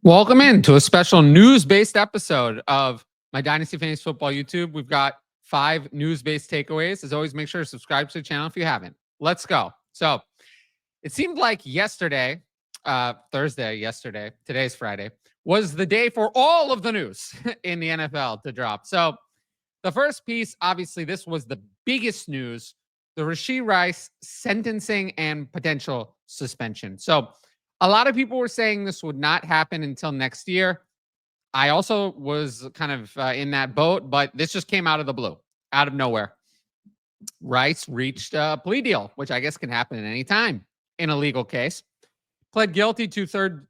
Welcome in to a special news-based episode of my Dynasty Fantasy Football YouTube. We've got 5 news-based takeaways. As always, make sure to subscribe to the channel if you haven't. Let's go. So it seemed like yesterday, today's Friday, was the day for all of the news in the NFL to drop. So the first piece, obviously, this was the biggest news, the Rashee Rice sentencing and potential suspension. So a lot of people were saying this would not happen until next year. I also was kind of in that boat, but this just came out of the blue, out of nowhere. Rice reached a plea deal, which I guess can happen at any time in a legal case. Pled guilty to third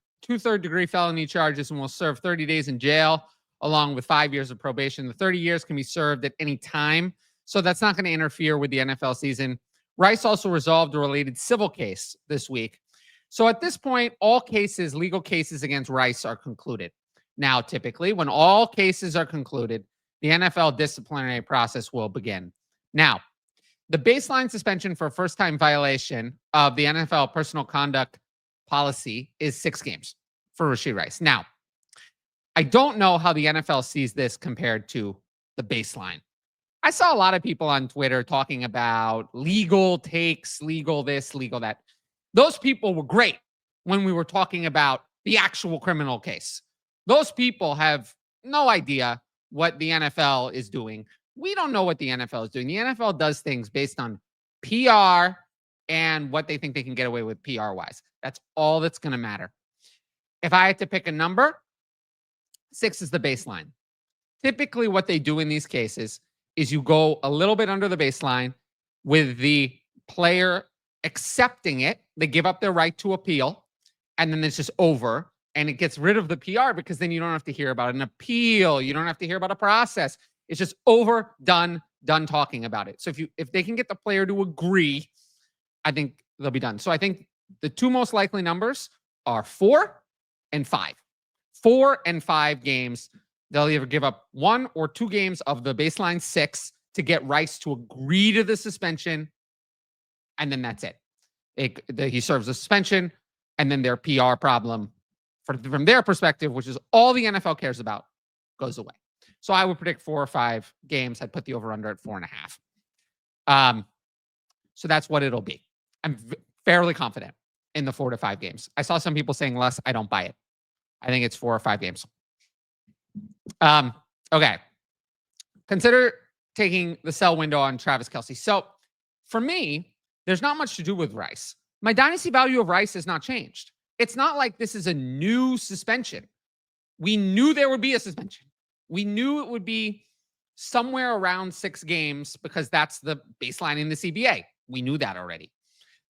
degree felony charges and will serve 30 days in jail along with 5 years of probation. The 30 years can be served at any time, so that's not going to interfere with the NFL season. Rice also resolved a related civil case this week. So at this point, all cases, legal cases against Rice are concluded. Now, typically, when all cases are concluded, the NFL disciplinary process will begin. Now, the baseline suspension for a first-time violation of the NFL personal conduct policy is 6 games for Rashee Rice. Now, I don't know how the NFL sees this compared to the baseline. I saw a lot of people on Twitter talking about legal takes, legal this, legal that. Those people were great when we were talking about the actual criminal case. Those people have no idea what the NFL is doing. We don't know what the NFL is doing. The NFL does things based on PR and what they think they can get away with PR-wise. That's all that's going to matter. If I had to pick a number, 6 is the baseline. Typically, what they do in these cases is you go a little bit under the baseline with the player accepting it. They give up their right to appeal, and then it's just over, and it gets rid of the PR because then you don't have to hear about an appeal. You don't have to hear about a process. It's just over, done talking about it. So if they can get the player to agree, I think they'll be done. So I think the 2 most likely numbers are 4 and 5. 4 and 5 games. They'll either give up 1 or 2 games of the baseline 6 to get Rice to agree to the suspension, and then that's it. He serves a suspension, and then their PR problem, from their perspective, which is all the NFL cares about, goes away. So I would predict 4 or 5 games. I'd put the over-under at 4.5. So that's what it'll be. I'm fairly confident in the 4 to 5 games. I saw some people saying less. I don't buy it. I think it's 4 or 5 games. Okay. Consider taking the sell window on Travis Kelce. So for me, there's not much to do with Rice. My dynasty value of Rice has not changed. It's not like this is a new suspension. We knew there would be a suspension. We knew it would be somewhere around 6 games because that's the baseline in the CBA. We knew that already.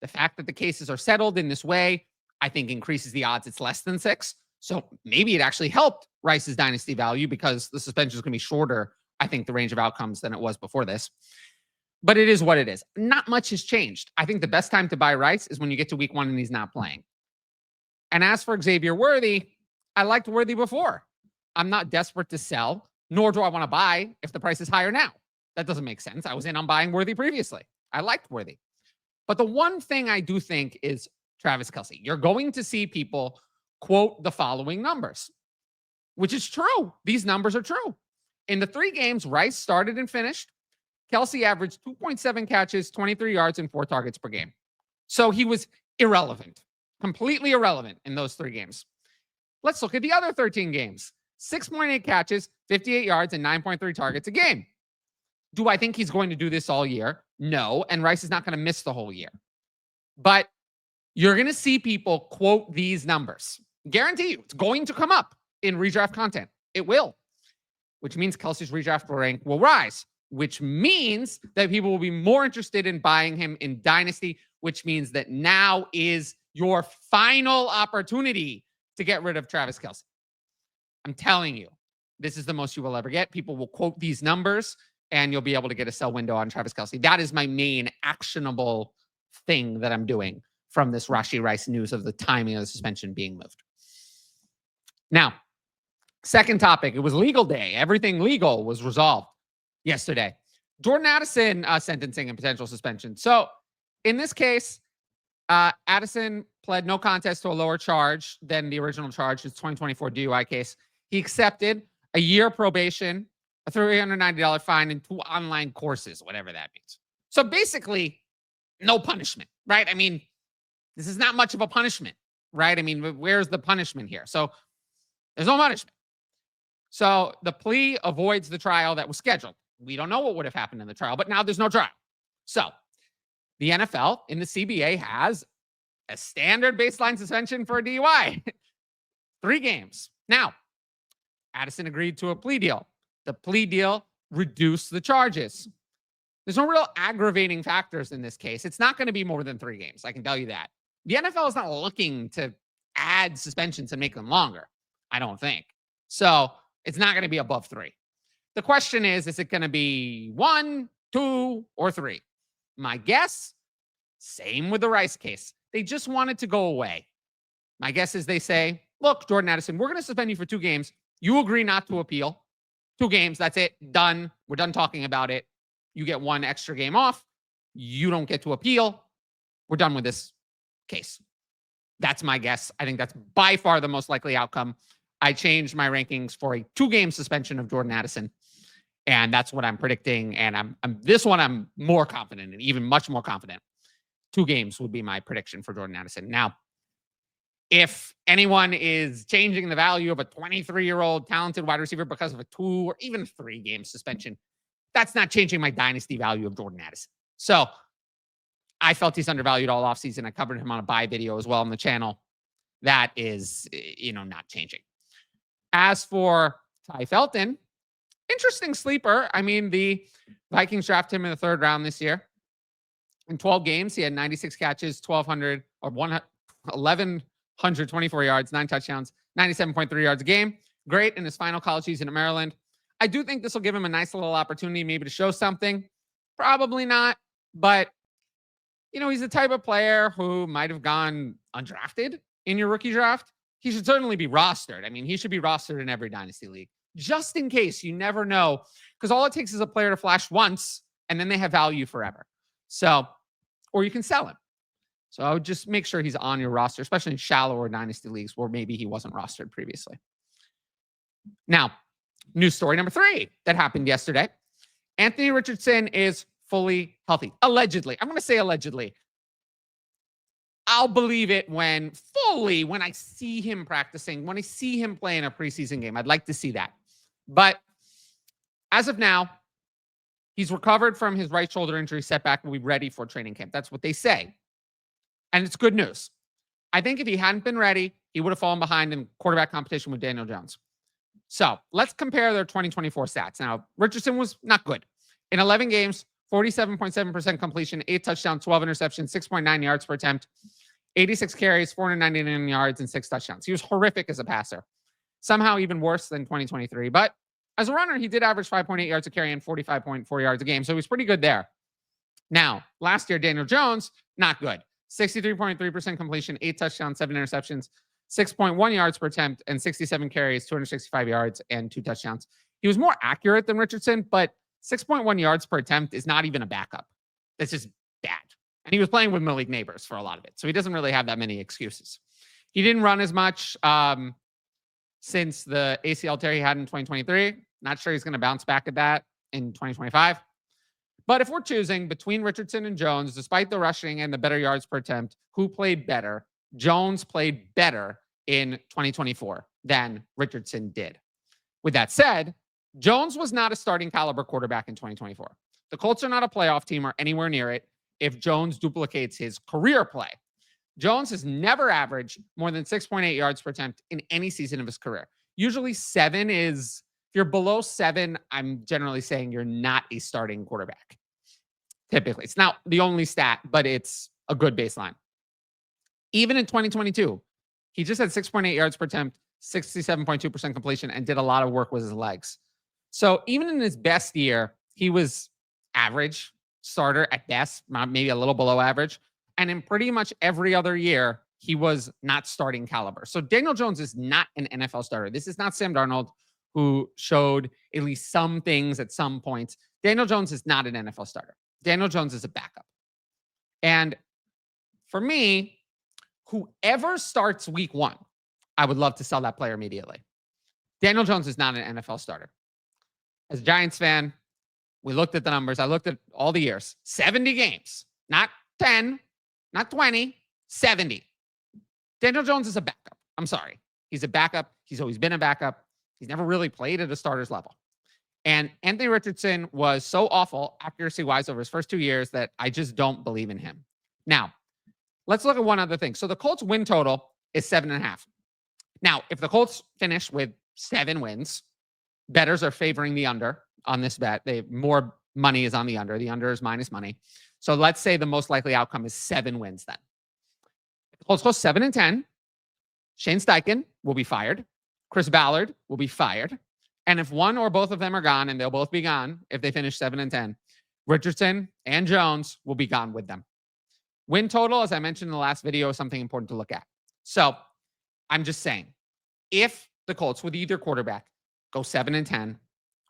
The fact that the cases are settled in this way, I think increases the odds it's less than 6. So maybe it actually helped Rice's dynasty value because the suspension is going to be shorter, I think, the range of outcomes than it was before this. But it is what it is. Not much has changed. I think the best time to buy Rice is when you get to week 1 and he's not playing. And as for Xavier Worthy, I liked Worthy before. I'm not desperate to sell, nor do I want to buy if the price is higher now. That doesn't make sense. I was in on buying Worthy previously. I liked Worthy. But the one thing I do think is Travis Kelce. You're going to see people quote the following numbers, which is true. These numbers are true. In the 3 games Rice started and finished, Kelce averaged 2.7 catches, 23 yards, and 4 targets per game. So he was irrelevant, completely irrelevant in those 3 games. Let's look at the other 13 games. 6.8 catches, 58 yards, and 9.3 targets a game. Do I think he's going to do this all year? No, and Rice is not going to miss the whole year. But you're going to see people quote these numbers. Guarantee you, it's going to come up in redraft content. It will, which means Kelce's redraft rank will rise, which means that people will be more interested in buying him in Dynasty, which means that now is your final opportunity to get rid of Travis Kelce. I'm telling you, this is the most you will ever get. People will quote these numbers, and you'll be able to get a sell window on Travis Kelce. That is my main actionable thing that I'm doing from this Rashee Rice news of the timing of the suspension being moved. Now, second topic, it was legal day. Everything legal was resolved yesterday. Jordan Addison sentencing and potential suspension. So in this case, Addison pled no contest to a lower charge than the original charge, his 2024 DUI case. He accepted a year probation, a $390 fine, and 2 online courses, whatever that means. So basically, no punishment, right? I mean, this is not much of a punishment, right? I mean, where's the punishment here? So there's no punishment. So the plea avoids the trial that was scheduled. We don't know what would have happened in the trial, but now there's no trial. So the NFL in the CBA has a standard baseline suspension for a DUI, 3 games. Now, Addison agreed to a plea deal. The plea deal reduced the charges. There's no real aggravating factors in this case. It's not going to be more than 3 games. I can tell you that. The NFL is not looking to add suspensions and make them longer, I don't think. So it's not going to be above 3. The question is it going to be 1, 2, or 3? My guess, same with the Rice case. They just want it to go away. My guess is they say, look, Jordan Addison, we're going to suspend you for 2 games. You agree not to appeal. 2 games, that's it. Done. We're done talking about it. You get 1 extra game off. You don't get to appeal. We're done with this case. That's my guess. I think that's by far the most likely outcome. I changed my rankings for a 2-game suspension of Jordan Addison. And that's what I'm predicting. And I'm this one I'm more confident in, even much more confident. 2 games would be my prediction for Jordan Addison. Now, if anyone is changing the value of a 23-year-old talented wide receiver because of a 2 or even 3-game suspension, that's not changing my dynasty value of Jordan Addison. So I felt he's undervalued all offseason. I covered him on a buy video as well on the channel. That is, not changing. As for Tai Felton, interesting sleeper. I mean, the Vikings drafted him in the 3rd round this year. In 12 games, he had 96 catches, 1,124 yards, 9 touchdowns, 97.3 yards a game. Great in his final college season at Maryland. I do think this will give him a nice little opportunity maybe to show something. Probably not, but he's the type of player who might have gone undrafted in your rookie draft. He should certainly be rostered. I mean, he should be rostered in every dynasty league, just in case. You never know, because all it takes is a player to flash once, and then they have value forever. So, or you can sell him. So I would just make sure he's on your roster, especially in shallower dynasty leagues where maybe he wasn't rostered previously. Now, news story number 3 that happened yesterday. Anthony Richardson is fully healthy. Allegedly. I'm going to say allegedly. I'll believe it when I see him practicing, when I see him play in a preseason game. I'd like to see that. But as of now, he's recovered from his right shoulder injury setback and will be ready for training camp. That's what they say. And it's good news. I think if he hadn't been ready, he would have fallen behind in quarterback competition with Daniel Jones. So let's compare their 2024 stats. Now, Richardson was not good. In 11 games, 47.7% completion, 8 touchdowns, 12 interceptions, 6.9 yards per attempt, 86 carries, 499 yards, and 6 touchdowns. He was horrific as a passer. Somehow even worse than 2023. But as a runner, he did average 5.8 yards a carry and 45.4 yards a game. So he was pretty good there. Now, last year, Daniel Jones, not good. 63.3% completion, 8 touchdowns, 7 interceptions, 6.1 yards per attempt, and 67 carries, 265 yards, and 2 touchdowns. He was more accurate than Richardson, but 6.1 yards per attempt is not even a backup. That's just bad. And he was playing with Malik Neighbors for a lot of it. So he doesn't really have that many excuses. He didn't run as much since the ACL tear he had in 2023. Not sure he's going to bounce back at that in 2025. But if we're choosing between Richardson and Jones, despite the rushing and the better yards per attempt, who played better? Jones played better in 2024 than Richardson did. With that said, Jones was not a starting caliber quarterback in 2024. The Colts are not a playoff team or anywhere near it if Jones duplicates his career play. Jones has never averaged more than 6.8 yards per attempt in any season of his career. Usually 7 is, if you're below 7, I'm generally saying you're not a starting quarterback. Typically. It's not the only stat, but it's a good baseline. Even in 2022, he just had 6.8 yards per attempt, 67.2% completion, and did a lot of work with his legs. So even in his best year, he was average starter at best, maybe a little below average. And in pretty much every other year, he was not starting caliber. So Daniel Jones is not an NFL starter. This is not Sam Darnold, who showed at least some things at some points. Daniel Jones is not an NFL starter. Daniel Jones is a backup. And for me, whoever starts week 1, I would love to sell that player immediately. Daniel Jones is not an NFL starter. As a Giants fan, we looked at the numbers. I looked at all the years. 70 games. Not 10, not 20, 70. Daniel Jones is a backup. I'm sorry. He's a backup. He's always been a backup. He's never really played at a starter's level. And Anthony Richardson was so awful accuracy-wise over his first 2 years that I just don't believe in him. Now, let's look at one other thing. So the Colts win total is 7.5. Now, if the Colts finish with 7 wins, bettors are favoring the under on this bet. More money is on the under. The under is minus money. So let's say the most likely outcome is 7 wins then. If the Colts go 7-10, Shane Steichen will be fired. Chris Ballard will be fired. And if one or both of them are gone, and they'll both be gone if they finish 7-10, Richardson and Jones will be gone with them. Win total, as I mentioned in the last video, is something important to look at. So I'm just saying, if the Colts with either quarterback go 7-10,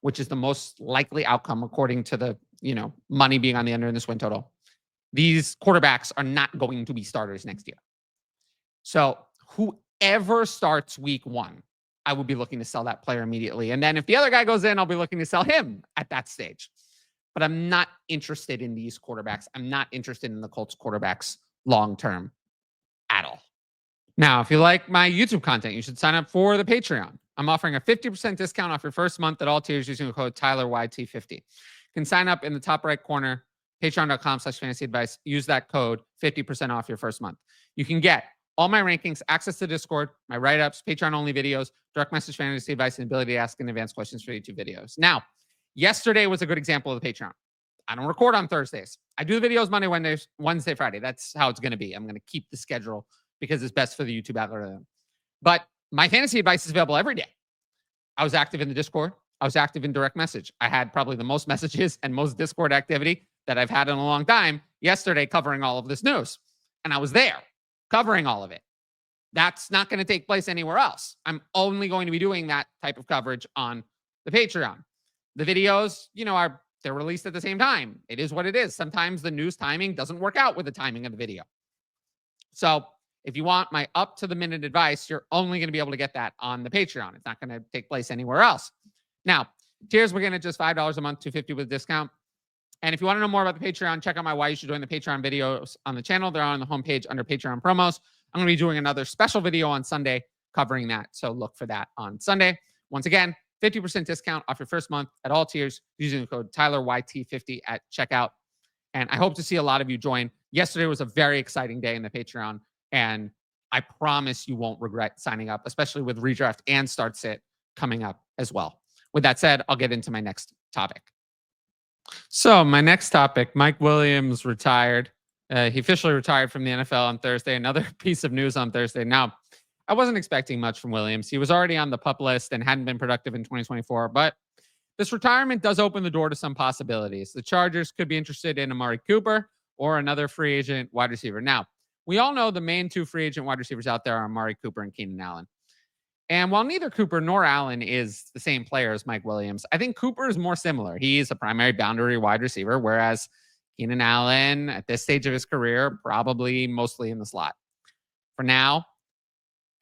which is the most likely outcome according to the money being on the under in this win total, these quarterbacks are not going to be starters next year. So whoever starts week 1, I would be looking to sell that player immediately. And then if the other guy goes in, I'll be looking to sell him at that stage. But I'm not interested in these quarterbacks. I'm not interested in the Colts quarterbacks long-term at all. Now, if you like my YouTube content, you should sign up for the Patreon. I'm offering a 50% discount off your first month at all tiers using the code TylerYT50. You can sign up in the top right corner, patreon.com/fantasyadvice. Use that code, 50% off your first month. You can get all my rankings, access to Discord, my write-ups, Patreon-only videos, direct message fantasy advice, and ability to ask and advance questions for YouTube videos. Now, yesterday was a good example of the Patreon. I don't record on Thursdays. I do the videos Monday, Wednesday, Friday. That's how it's going to be. I'm going to keep the schedule because it's best for the YouTube algorithm. But my fantasy advice is available every day. I was active in the Discord. I was active in direct message. I had probably the most messages and most Discord activity that I've had in a long time yesterday covering all of this news. And I was there covering all of it. That's not going to take place anywhere else. I'm only going to be doing that type of coverage on the Patreon. The videos, they're released at the same time. It is what it is. Sometimes the news timing doesn't work out with the timing of the video. So if you want my up-to-the-minute advice, you're only going to be able to get that on the Patreon. It's not going to take place anywhere else. Now, tiers, we're going to just $5 a month, $250 with a discount. And if you want to know more about the Patreon, check out my Why You Should Join the Patreon videos on the channel. They're on the homepage under Patreon promos. I'm going to be doing another special video on Sunday covering that. So look for that on Sunday. Once again, 50% discount off your first month at all tiers using the code TylerYT50 at checkout. And I hope to see a lot of you join. Yesterday was a very exciting day in the Patreon, and I promise you won't regret signing up, especially with redraft and start sit coming up as well. With that said, I'll get into my next topic. So my next topic, Mike Williams retired. He officially retired from the NFL on Thursday. Another piece of news on Thursday. Now, I wasn't expecting much from Williams. He was already on the PUP list and hadn't been productive in 2024. But this retirement does open the door to some possibilities. The Chargers could be interested in Amari Cooper or another free agent wide receiver. Now, we all know the main 2 free agent wide receivers out there are Amari Cooper and Keenan Allen. And while neither Cooper nor Allen is the same player as Mike Williams, I think Cooper is more similar. He's a primary boundary wide receiver, whereas Keenan Allen, at this stage of his career, probably mostly in the slot. For now,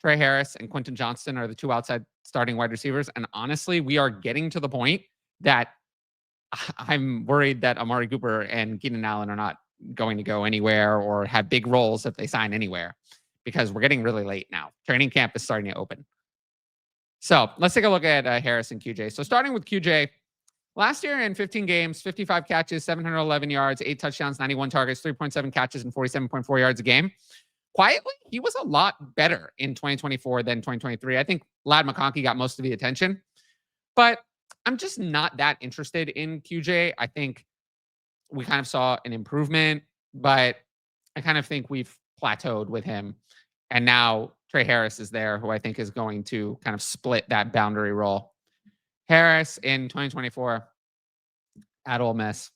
Tre Harris and Quentin Johnston are the 2 outside starting wide receivers. And honestly, we are getting to the point that I'm worried that Amari Cooper and Keenan Allen are not going to go anywhere or have big roles if they sign anywhere, because we're getting really late now. Training camp is starting to open. So let's take a look at Harris and QJ. So starting with QJ, last year in 15 games, 55 catches, 711 yards, 8 touchdowns, 91 targets, 3.7 catches, and 47.4 yards a game. Quietly, he was a lot better in 2024 than 2023. I think Ladd McConkey got most of the attention, but I'm just not that interested in QJ. I think we kind of saw an improvement, but I kind of think we've plateaued with him. And now Tre Harris is there, who I think is going to kind of split that boundary role. Harris in 2024 at Ole Miss,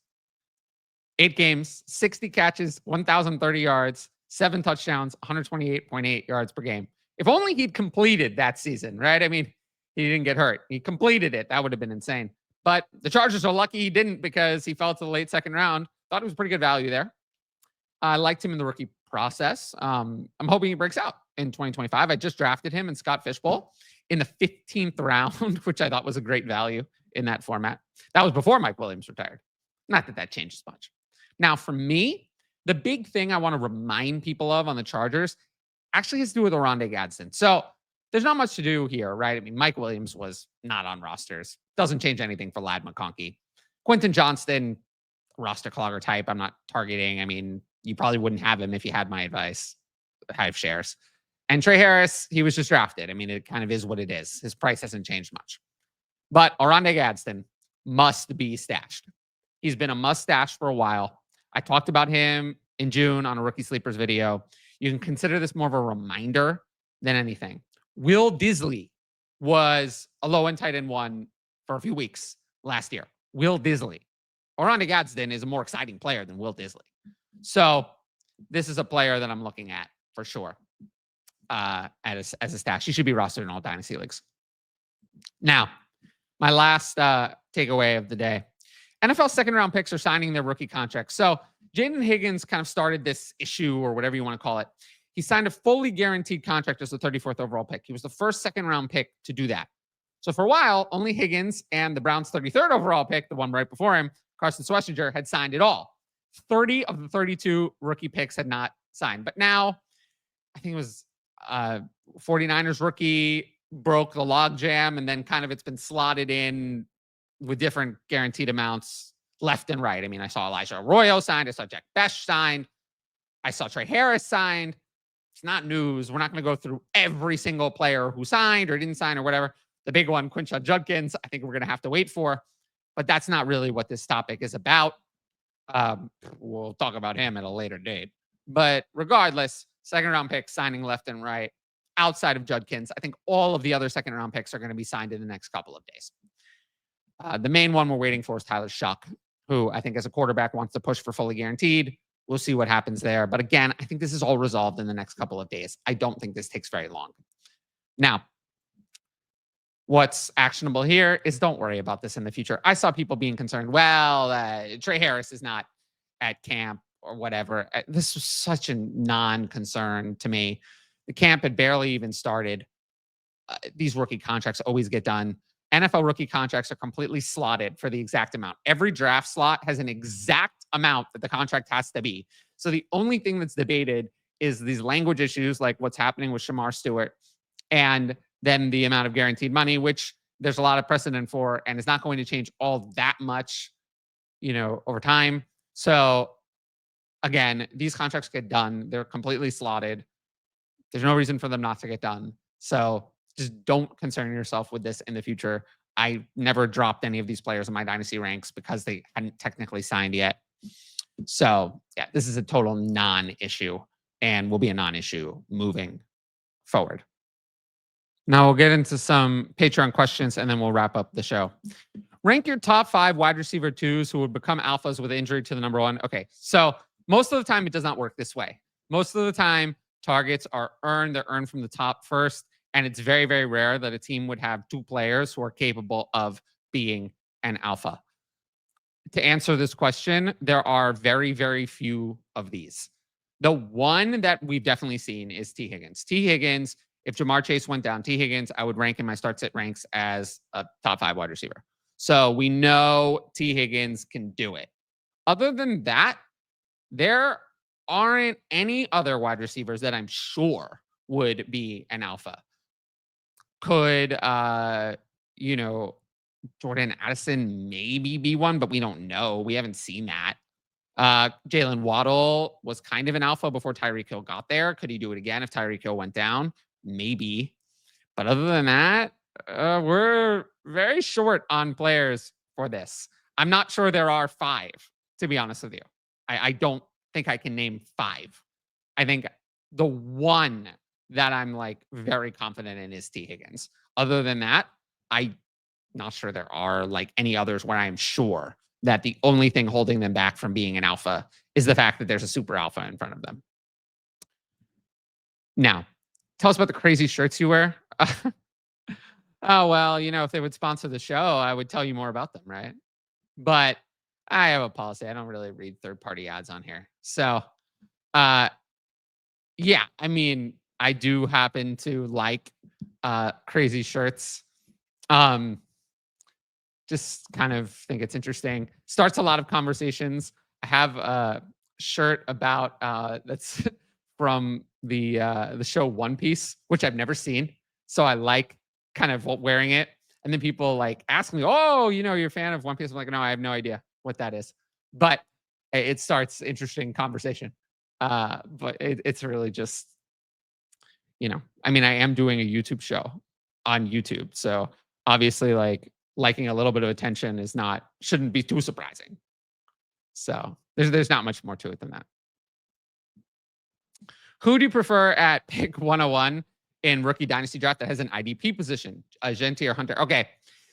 8 games, 60 catches, 1,030 yards, 7 touchdowns, 128.8 yards per game. If only he'd completed that season, right? I mean, he didn't get hurt. He completed it. That would have been insane. But the Chargers are lucky he didn't, because he fell to the late second round. Thought it was pretty good value there. I liked him in the rookie process. I'm hoping he breaks out in 2025. I just drafted him in Scott Fishbowl in the 15th round, which I thought was a great value in that format. That was before Mike Williams retired. Not that that changes much. Now, for me, the big thing I want to remind people of on the Chargers actually has to do with Oronde Gadsden. So there's not much to do here, right? I mean, Mike Williams was not on rosters. Doesn't change anything for Lad McConkey. Quentin Johnston, roster clogger type. I'm not targeting. I mean, you probably wouldn't have him if you had my advice. Hive shares. And Tre Harris, he was just drafted. I mean, it kind of is what it is. His price hasn't changed much. But Oronde Gadsden must be stashed. He's been a must stash for a while. I talked about him in June on a Rookie Sleepers video. You can consider this more of a reminder than anything. Will Disley was a low-end tight end one for a few weeks last year. Will Disley. Oronde Gadsden is a more exciting player than Will Disley. So this is a player that I'm looking at for sure as a stash. He should be rostered in all Dynasty leagues. Now, my last takeaway of the day. NFL second-round picks are signing their rookie contracts. So Jaden Higgins kind of started this issue or whatever you want to call it. He signed a fully guaranteed contract as the 34th overall pick. He was the first second-round pick to do that. So for a while, only Higgins and the Browns' 33rd overall pick, the one right before him, Carson Schwarzenegger, had signed it all. 30 of the 32 rookie picks had not signed. But now, I think it was 49ers rookie broke the logjam, and then kind of it's been slotted in with different guaranteed amounts left and right. I mean, I saw Elijah Arroyo signed. I saw Jack Besh signed. I saw Tre Harris signed. It's not news. We're not going to go through every single player who signed or didn't sign or whatever. The big one, Quinshon Judkins, I think we're going to have to wait for. But that's not really what this topic is about. We'll talk about him at a later date. But regardless, second-round picks signing left and right. Outside of Judkins, I think all of the other second-round picks are going to be signed in the next couple of days. The main one we're waiting for is Tyler Shuck, who I think as a quarterback wants to push for fully guaranteed. We'll see what happens there. But again, I think this is all resolved in the next couple of days. I don't think this takes very long. Now, what's actionable here is don't worry about this in the future. I saw people being concerned, well, Tre Harris is not at camp or whatever. This was such a non-concern to me. The camp had barely even started. These rookie contracts always get done. NFL rookie contracts are completely slotted for the exact amount. Every draft slot has an exact amount that the contract has to be. So the only thing that's debated is these language issues, like what's happening with Shamar Stewart, and then the amount of guaranteed money, which there's a lot of precedent for, and it's not going to change all that much, over time. So again, these contracts get done. They're completely slotted. There's no reason for them not to get done. So just don't concern yourself with this in the future. I never dropped any of these players in my dynasty ranks because they hadn't technically signed yet. So yeah, this is a total non-issue and will be a non-issue moving forward. Now we'll get into some Patreon questions and then we'll wrap up the show. Rank your top 5 wide receiver 2s who would become alphas with injury to the number 1. Okay, so most of the time it does not work this way. Most of the time targets are earned. They're earned from the top first. And it's very, very rare that a team would have 2 players who are capable of being an alpha. To answer this question, there are very, very few of these. The one that we've definitely seen is T. Higgins. T. Higgins, if Jamar Chase went down, T. Higgins, I would rank in my start-sit ranks as a top 5 wide receiver. So we know T. Higgins can do it. Other than that, there aren't any other wide receivers that I'm sure would be an alpha. Could, Jordan Addison maybe be one, but we don't know. We haven't seen that. Jalen Waddle was kind of an alpha before Tyreek Hill got there. Could he do it again if Tyreek Hill went down? Maybe. But other than that, we're very short on players for this. I'm not sure there are 5, to be honest with you. I don't think I can name 5. I think the one that I'm very confident in is T. Higgins. Other than that, I'm not sure there are any others where I'm sure that the only thing holding them back from being an alpha is the fact that there's a super alpha in front of them. Now, tell us about the crazy shirts you wear. Oh, well, if they would sponsor the show, I would tell you more about them, right? But I have a policy. I don't really read third-party ads on here. So Yeah, I mean, I do happen to like crazy shirts. Um, just kind of think it's interesting. Starts a lot of conversations. I have a shirt about that's from the show One Piece, which I've never seen. So I like kind of wearing it. And then people like ask me, "Oh, you're a fan of One Piece?" I'm like, "No, I have no idea what that is." But it starts interesting conversation. But it's really just, I mean, I am doing a YouTube show on YouTube. So obviously, like liking a little bit of attention shouldn't be too surprising. So there's not much more to it than that. Who do you prefer at pick 101 in rookie dynasty draft that has an IDP position, Genti or Hunter? Okay.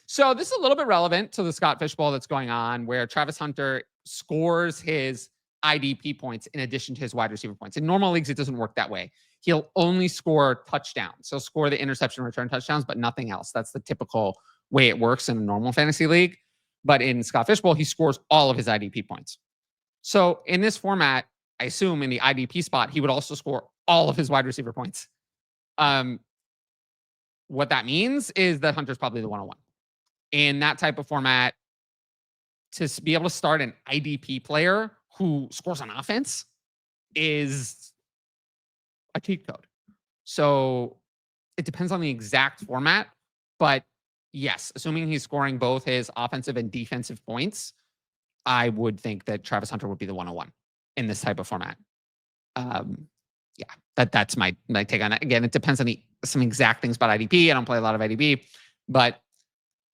So this is a little bit relevant to the Scott Fishbowl that's going on, where Travis Hunter scores his IDP points in addition to his wide receiver points. In normal leagues, it doesn't work that way. He'll only score touchdowns. He'll score the interception return touchdowns, but nothing else. That's the typical way it works in a normal fantasy league. But in Scott Fishbowl, he scores all of his IDP points. So in this format, I assume in the IDP spot, he would also score all of his wide receiver points. What that means is that Hunter's probably the 101. In that type of format, to be able to start an IDP player who scores on offense is a cheat code. So it depends on the exact format. But yes, assuming he's scoring both his offensive and defensive points, I would think that Travis Hunter would be the 101 in this type of format. Yeah, that's my take on it. Again, it depends on some exact things about IDP. I don't play a lot of IDP, but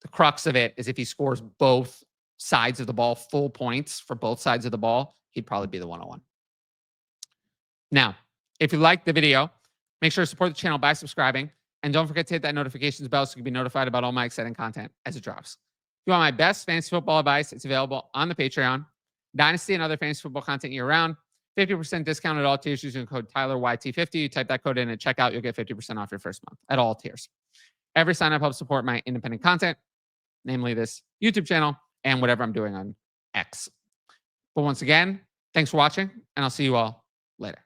the crux of it is if he scores both sides of the ball, full points for both sides of the ball, he'd probably be the 101. Now, if you liked the video, make sure to support the channel by subscribing. And don't forget to hit that notifications bell so you can be notified about all my exciting content as it drops. If you want my best fantasy football advice, it's available on the Patreon. Dynasty and other fantasy football content year-round. 50% discount at all tiers using code TylerYT50. You type that code in at checkout, you'll get 50% off your first month at all tiers. Every sign-up helps support my independent content, namely this YouTube channel and whatever I'm doing on X. But once again, thanks for watching, and I'll see you all later.